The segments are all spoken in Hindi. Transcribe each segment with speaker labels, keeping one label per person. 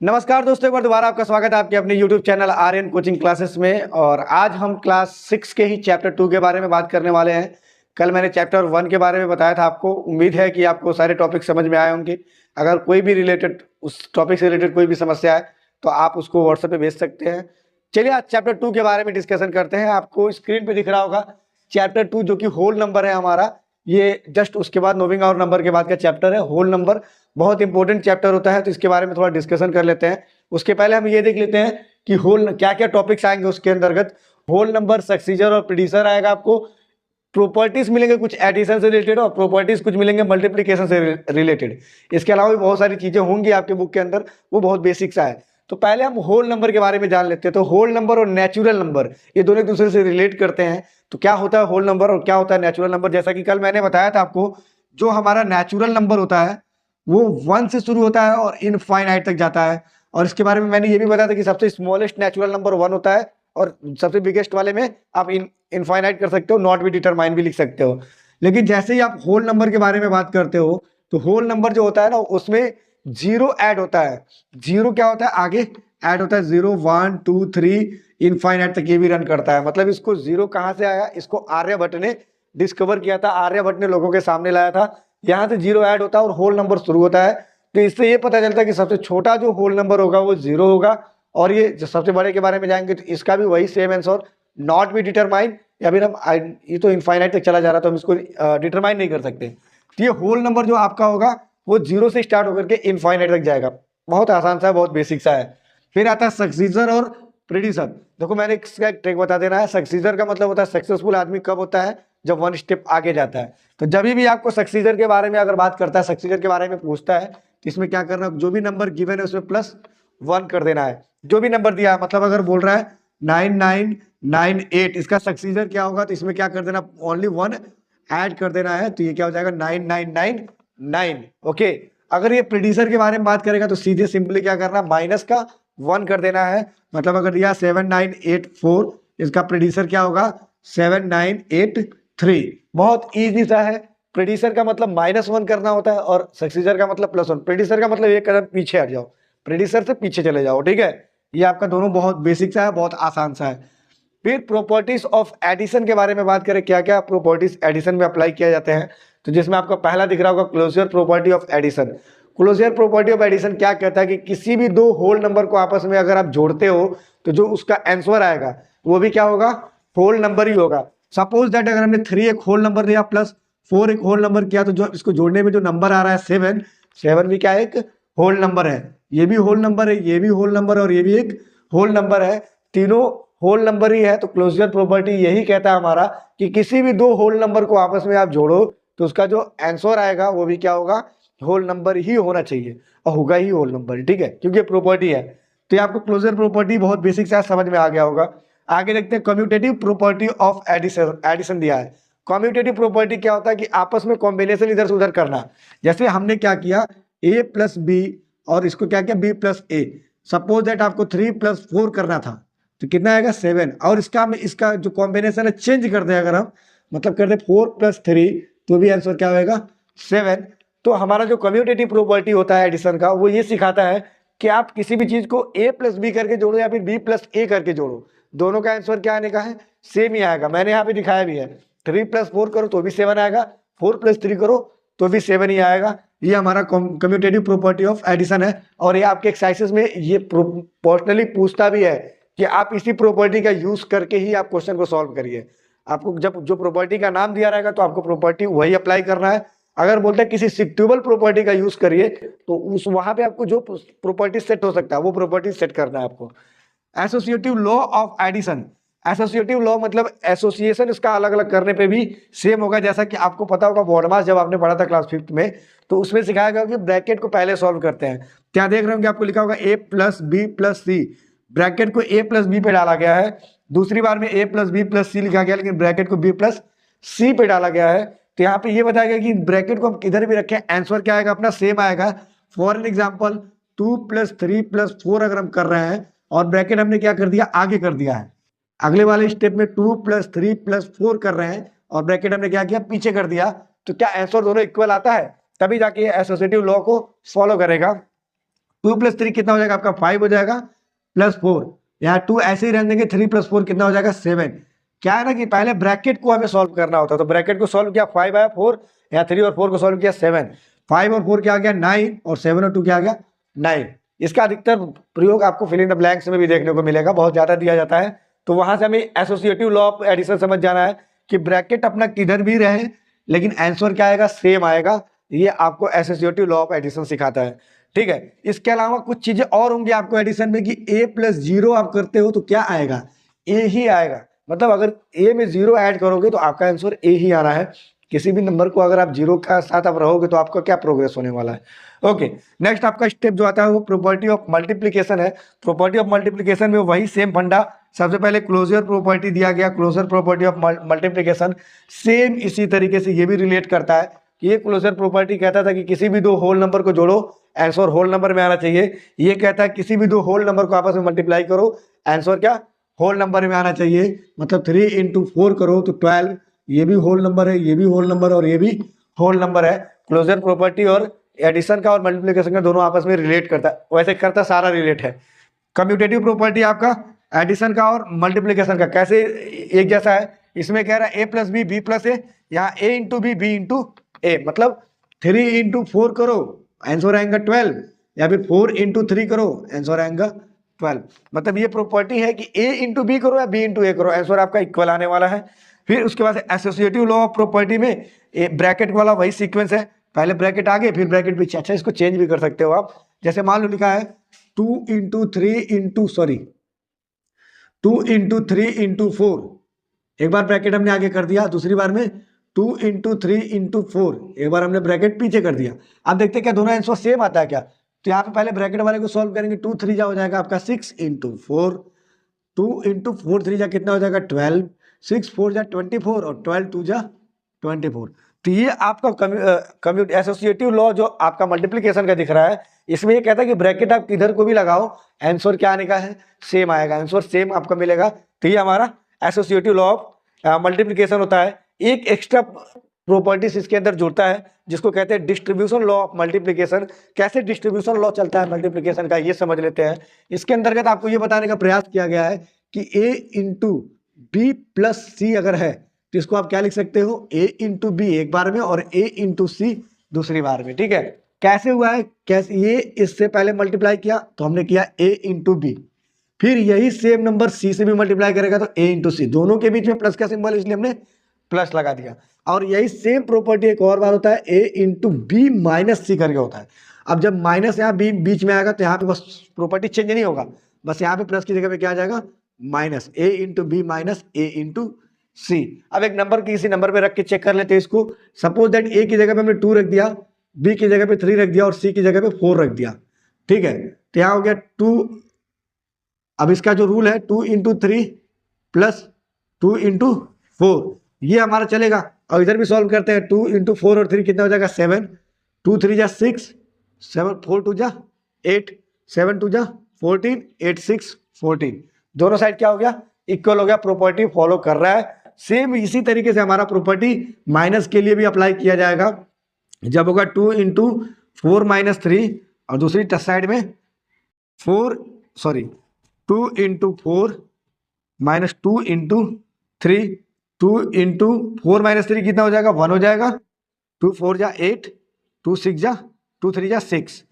Speaker 1: नमस्कार दोस्तों, एक बार दोबारा आपका स्वागत है आपके अपने YouTube channel Aryan coaching classes में। और आज हम क्लास 6 के ही चैप्टर 2 के बारे में बात करने वाले हैं। कल मैंने चैप्टर 1 के बारे में बताया था आपको। उम्मीद है कि आपको सारे टॉपिक समझ में आए होंगे। अगर कोई भी रिलेटेड उस टॉपिक से रिलेटेड कोई भी समस्या है तो आप उसको व्हाट्सएप पे भेज सकते हैं। चलिए आज चैप्टर 2 के बारे में डिस्कशन करते हैं। आपको स्क्रीन पे दिख रहा होगा चैप्टर 2 जो कि होल नंबर है हमारा। ये जस्ट उसके बाद मूविंग आवर नंबर के बाद का चैप्टर है। होल नंबर बहुत इंपॉर्टेंट चैप्टर होता है, तो इसके बारे में थोड़ा डिस्कशन कर लेते हैं। उसके पहले हम ये देख लेते हैं कि होल क्या क्या टॉपिक्स आएंगे उसके अंतर्गत। होल नंबर, सक्सीजर और प्रीडिसर आएगा। आपको प्रॉपर्टीज मिलेंगे कुछ एडिशन से रिलेटेड, और प्रॉपर्टीज कुछ मिलेंगे मल्टीप्लिकेशन से रिलेटेड। इसके अलावा भी बहुत सारी चीजें होंगी आपके बुक के अंदर, वो बहुत बेसिक सा है। तो पहले हम होल नंबर के बारे में जान लेते हैं। तो होल नंबर और नेचुरल नंबर ये दोनों एक दूसरे से रिलेट करते हैं। तो क्या होता है होल नंबर और क्या होता है नेचुरल नंबर? जैसा कि कल मैंने बताया था आपको, जो हमारा नेचुरल नंबर होता है वो 1 से शुरू होता है और इनफाइनाइट तक जाता है। और इसके बारे में मैंने ये भी बताया था कि सबसे स्मॉलेस्ट नेचुरल नंबर 1 होता है, और सबसे बिगेस्ट वाले में आप इनफाइनाइट कर सकते हो, नॉट बी डिटरमाइन भी लिख सकते हो। लेकिन जैसे ही आप होल नंबर के बारे में बात करते हो तो होल नंबर जो होता है ना, उसमें जीरो ऐड होता है। जीरो क्या होता है? आगे ऐड होता है। 0 1 2 3 इनफाइनाइट तक ये भी रन करता है। मतलब इसको जीरो कहाँ से आया? इसको आर्यभट्ट ने डिस्कवर किया था, आर्यभट्ट ने लोगों के सामने लाया था। यहाँ से जीरो ऐड होता है और होल नंबर शुरू होता है। तो इससे ये पता चलता है कि सबसे छोटा जो होल नंबर होगा वो जीरो होगा। और ये जो सबसे बड़े के बारे में जाएंगे तो इसका भी वही same answer, not be determine. या फिर हम ये तो इनफाइनाइट तक चला जा रहा, तो हम इसको डिटरमाइन नहीं कर सकते। तो ये होल नंबर जो आपका होगा वो जीरो से स्टार्ट होकर के इनफाइनाइट तक जाएगा। बहुत आसान सा है, बहुत बेसिक सा है। फिर आता है सक्सीजर और प्रेडिसर। देखो मैंने इसका एक ट्रिक बता देना है। सक्सीजर का मतलब होता है सक्सेसफुल आदमी कब होता है? जब 1 स्टेप आगे जाता है। तो जब भी आपको सक्सीजर के बारे में अगर बात करता है, सक्सीजर के बारे में पूछता है, तो इसमें क्या करना है? जो भी नंबर गिवन है उसमें +1 कर देना है। जो भी नंबर दिया है, मतलब अगर बोल रहा है 9998, इसका सक्सीजर क्या होगा? तो इसमें क्या कर देना? ओनली 1 ऐड कर देना है। तो ये क्या हो जाएगा? 9999। ओके। अगर ये प्रेडिसर के बारे में बात करेगा तो सीधे सिंपली क्या करना? -1 कर देना है। मतलब अगर दिया 7984, इसका प्रेडिसर क्या होगा? 7983। बहुत ईजी सा है। प्रेडिसर का मतलब -1 करना होता है और सक्सीजर का मतलब +1। प्रेडिसर का मतलब एक कदम पीछे हट जाओ, प्रेडिसर से पीछे चले जाओ। ठीक है, ये आपका दोनों बहुत बेसिक सा है, बहुत आसान सा है। फिर प्रॉपर्टीज ऑफ एडिशन के बारे में बात करें, क्या क्या प्रॉपर्टीज एडिशन में अप्लाई किया जाते हैं। तो जिसमें आपको पहला दिख रहा होगा closure property of addition. Closure property of addition क्या कहता है कि किसी भी दो होल नंबर को आपस में अगर आप जोड़ते हो तो जो उसका आंसर आएगा वो भी क्या होगा? होल नंबर ही होगा। सपोज दैट अगर हमने 3 एक होल नंबर दिया +4 एक होल नंबर किया, तो जो इसको जोड़ने में जो नंबर आ रहा है 7, 7 भी क्या है? एक होल नंबर है। ये भी होल नंबर है, ये भी होल नंबर है, और ये भी एक होल नंबर है। तीनों होल नंबर ही है। तो क्लोजर प्रॉपर्टी यही कहता है हमारा कि किसी भी दो होल नंबर को आपस में आप जोड़ो तो उसका जो आंसर आएगा वो भी क्या होगा? होल नंबर ही होना चाहिए, और होगा ही होल नंबर। ठीक है, क्योंकि प्रॉपर्टी है। तो ये आपको क्लोजर प्रॉपर्टी बहुत बेसिक से समझ में आ गया होगा। आगे देखते हैं commutative property of addition. Addition दिया है। कम्यूटेटिव प्रॉपर्टी क्या होता है कि आपस में कॉम्बिनेशन इधर से उधर करना। जैसे हमने क्या किया, a + b, और इसको क्या किया? b + a। सपोज दैट आपको 3 + 4 करना था, तो कितना आएगा? 7। और इसका जो कॉम्बिनेशन है चेंज कर दें अगर हम, मतलब कर दे 4 + 3, तो भी आंसर क्या होगा? 7। तो हमारा जो कम्यूटेटिव प्रॉपर्टी होता है एडिशन का, वो ये सिखाता है कि आप किसी भी चीज को a + b करके जोड़ो या फिर b + a करके जोड़ो, दोनों का आंसर क्या आने का है? सेम ही आएगा। मैंने यहाँ पे दिखाया भी है। 3 + 4 करो तो भी 7 आएगा, 4 + 3 करो तो भी 7 ही आएगा। ये हमारा कम्यूटेटिव प्रॉपर्टी ऑफ एडिशन है। और ये आपके एक्सरसाइजेस में ये पर्सनली पूछता भी है कि आप इसी प्रॉपर्टी का यूज करके ही आप क्वेश्चन को सॉल्व करिए। आपको जब जो प्रॉपर्टी का नाम दिया रहेगा तो आपको प्रॉपर्टी वही अप्लाई करना है। अगर बोलते हैं किसी सिक्ट्यूबल प्रॉपर्टी का यूज करिए, तो उस वहां पे आपको जो प्रॉपर्टी सेट हो सकता है वो प्रॉपर्टी सेट करना है आपको। Associative law of addition. Associative law मतलब एसोसिएशन इसका अलग अलग करने पे भी सेम होगा। जैसा कि आपको पता होगा बॉडमास जब आपने पढ़ा था क्लास 5th में, तो उसमें सिखाया गया कि ब्रैकेट को पहले सॉल्व करते हैं। क्या देख रहे हो कि आपको लिखा होगा a + b + c। ब्रैकेट को a + b पे डाला गया है। दूसरी बार में a + b + c लिखा गया, लेकिन ब्रैकेट को b + c पे डाला गया है। तो यहाँ पे ये बताया गया कि ब्रैकेट को हम किधर भी रखें आंसर क्या आएगा? अपना सेम आएगा। फॉर एन एग्जाम्पल 2 + 3 + 4 अगर हम कर रहे हैं और ब्रैकेट हमने क्या कर दिया? आगे कर दिया है। अगले वाले स्टेप में 2 + 3 + 4 कर रहे हैं और ब्रैकेट हमने क्या किया? पीछे कर दिया। तो क्या आंसर दोनों इक्वल आता है? तभी जाके एसोसिएटिव लॉ को फॉलो करेगा। 2 + 3 कितना हो जाएगा आपका 5 हो जाएगा, +4 यहाँ 2 ऐसे ही रहने देंगे, 3 + 4 कितना हो जाएगा 7। क्या है ना कि पहले ब्रैकेट को हमें सॉल्व करना होता है, तो ब्रैकेट को सॉल्व किया 5 आया 4, यहाँ 3 और 4 को सॉल्व किया 7, 5 और 4 क्या आ गया 9 और 7 और 2 क्या आ गया 9। इसका अधिकतर प्रयोग आपको फिल इन द ब्लैंक्स में भी देखने को मिलेगा, बहुत ज्यादा दिया जाता है। तो वहां से हमें एसोसिएटिव लॉ ऑफ एडिशन समझ जाना है कि ब्रैकेट अपना किधर भी रहे लेकिन आंसर क्या आएगा सेम आएगा। ये आपको एसोसिएटिव लॉ ऑफ एडिशन सिखाता है, ठीक है। इसके अलावा कुछ चीजें और होंगी आपको एडिशन में कि a + 0 आप करते हो तो क्या आएगा a ही आएगा, मतलब अगर a में 0 ऐड करोगे तो आपका आंसर a ही आना है। किसी भी नंबर को अगर आप 0 का साथ आप रहोगे तो आपका क्या प्रोग्रेस होने वाला है। ओके, नेक्स्ट आपका स्टेप जो आता है वो प्रॉपर्टी ऑफ मल्टीप्लिकेशन है। प्रॉपर्टी ऑफ मल्टीप्लिकेशन में वही सेम फंडा, सबसे पहले क्लोजर प्रॉपर्टी दिया गया, closure property of multiplication same इसी तरीके से ये भी रिलेट करता है कि ये क्लोजर प्रॉपर्टी कहता था कि किसी भी दो होल नंबर को जोड़ो आंसर होल नंबर में आना चाहिए। ये कहता है किसी भी दो होल नंबर को आपस में मल्टीप्लाई करो आंसर क्या होल नंबर में आना चाहिए। मतलब 3 × 4 करो तो 12, ये भी होल नंबर है, ये भी होल नंबर और ये भी होल नंबर है। क्लोजर प्रॉपर्टी और एडिशन का और मल्टीप्लिकेशन का दोनों आपस में रिलेट करता है, वैसे करता सारा रिलेट है। कम्यूटेटिव प्रॉपर्टी आपका एडिशन का और मल्टीप्लिकेशन का कैसे एक जैसा है, इसमें कह रहा है a + b b + a, यहाँ a × b b × a, मतलब 3 × 4 करो आंसर आएगा 12, या फिर 4 × 3 करो आंसर आएगा 12। मतलब ये प्रॉपर्टी है कि a × b करो या b × a करो आंसर आपका इक्वल आने वाला है। फिर उसके बाद एसोसिएटिव लॉ ऑफ प्रॉपर्टी में ब्रैकेट वाला वही सीक्वेंस है, पहले ब्रैकेट आगे फिर ब्रैकेट पीछे। अच्छा, इसको चेंज भी कर सकते हो आप, जैसे मान लो लिखा है 2 × 3 × 4, एक बार ब्रैकेट हमने आगे कर दिया, दूसरी बार में 2 × 3 × 4, एक बार हमने ब्रैकेट पीछे कर दिया। अब देखते हैं क्या दोनों आंसर सेम आता है क्या। तो यहाँ पे पहले ब्रैकेट वाले को सॉल्व करेंगे, 2 3 जा हो जाएगा आपका 6 × 4, 2 × 4 3 जा कितना हो जाएगा 12, 6 4 जा 24 और 12 2 जा 24। तो ये आपका एसोसिएटिव लॉ जो आपका मल्टीप्लिकेशन का दिख रहा है, इसमें ये कहता है कि ब्रैकेट आप किधर को भी लगाओ आंसर क्या आने का है सेम आएगा, आंसर सेम आपका मिलेगा। तो ये हमारा एसोसिएटिव लॉ ऑफ मल्टीप्लिकेशन होता है। एक एक्स्ट्रा प्रॉपर्टीज इसके अंदर जुड़ता है जिसको कहते हैं डिस्ट्रीब्यूशन लॉ ऑफ मल्टीप्लिकेशन। कैसे डिस्ट्रीब्यूशन लॉ चलता है मल्टीप्लिकेशन का ये समझ लेते हैं। इसके अंतर्गत आपको ये बताने का प्रयास किया गया है कि a × b + c अगर है तो इसको आप क्या लिख सकते हो a × b एक बार में और a × c दूसरी बार में, ठीक है। कैसे हुआ है, कैसे ये इससे पहले मल्टीप्लाई किया तो हमने किया a × b, फिर यही सेम नंबर c से भी मल्टीप्लाई करेगा तो a × c, दोनों के बीच में प्लस का सिंबल इसलिए हमने प्लस लगा दिया। और यही सेम प्रॉपर्टी एक और बार होता है a × b - c करके होता है। अब जब माइनस यहाँ b बीच में आएगा तो यहाँ पे बस प्रॉपर्टी चेंज नहीं होगा, बस यहाँ पे प्लस की जगह पे क्या आ जाएगा minus, a × b - a × c। अब एक नंबर किसी नंबर पे रख के चेक कर लेते हैं इसको। सपोज दैट a की जगह पे हमने 2 रख दिया, b की जगह पे 3 रख दिया और c की जगह पे 4 रख दिया, ठीक है। तो यहाँ हो गया 2। अब इसका जो रूल है 2 × 3 + 2 × 4 ये हमारा चलेगा। और इधर भी सॉल्व करते हैं, 2 × 4 और 3 कितना हो जाएगा 7, 2 3 जा 6, 7 4 2 जा 8, 7 2 जा 14, 8 6 14, दोनों साइड क्या हो गया इक्वल हो गया। प्रॉपर्टी फॉलो कर रहा है। सेम इसी तरीके से हमारा प्रॉपर्टी माइनस के लिए भी अप्लाई किया जाएगा। जब होगा 2 × 4 - 3 और दूसरी साइड में 2 × 4 - 2 × 3, 2 × 4 - 3 कितना हो जाएगा 1 हो जाएगा, 2 4 जा 8, 2 6 जा 2 3 जा 6,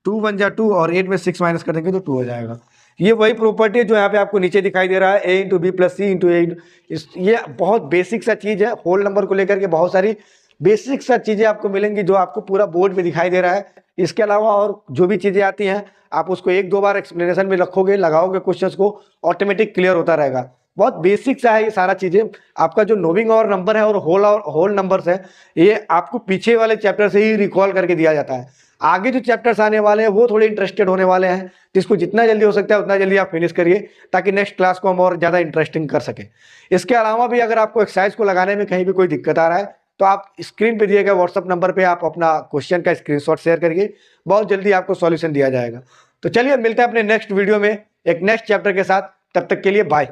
Speaker 1: 2 1 जा 2 और 8 में 6 माइनस कर देंगे तो 2 हो जाएगा। ये वही प्रॉपर्टी है जो यहाँ पे आपको नीचे दिखाई दे रहा है a × b + c × a। ये बहुत बेसिक सा चीज है, होल नंबर को लेकर के बहुत सारी बेसिक सा चीजें आपको मिलेंगी जो आपको पूरा बोर्ड में दिखाई दे रहा है। इसके अलावा और जो भी चीजें आती हैं आप उसको 1-2 बार एक्सप्लेनेशन में रखोगे, लगाओगे क्वेश्चंस को, ऑटोमेटिक क्लियर होता रहेगा। बहुत बेसिक सा है ये सारा चीजें। आपका जो नोविंग और नंबर है और होल नंबर्स है ये आपको पीछे वाले चैप्टर से ही रिकॉल करके दिया जाता है। आगे जो चैप्टर्स आने वाले हैं वो थोड़े इंटरेस्टेड होने वाले हैं, जिसको जितना जल्दी हो सकता है उतना जल्दी आप फिनिश करिए ताकि नेक्स्ट क्लास को हम और ज़्यादा इंटरेस्टिंग कर सके। इसके अलावा भी अगर आपको एक्सरसाइज को लगाने में कहीं भी कोई दिक्कत आ रहा है तो आप स्क्रीन पे दिए गए व्हाट्सअप नंबर पे आप अपना क्वेश्चन का स्क्रीनशॉट शेयर करिए, बहुत जल्दी आपको सॉल्यूशन दिया जाएगा। तो चलिए मिलते हैं अपने नेक्स्ट वीडियो में एक नेक्स्ट चैप्टर के साथ, तब तक के लिए बाय।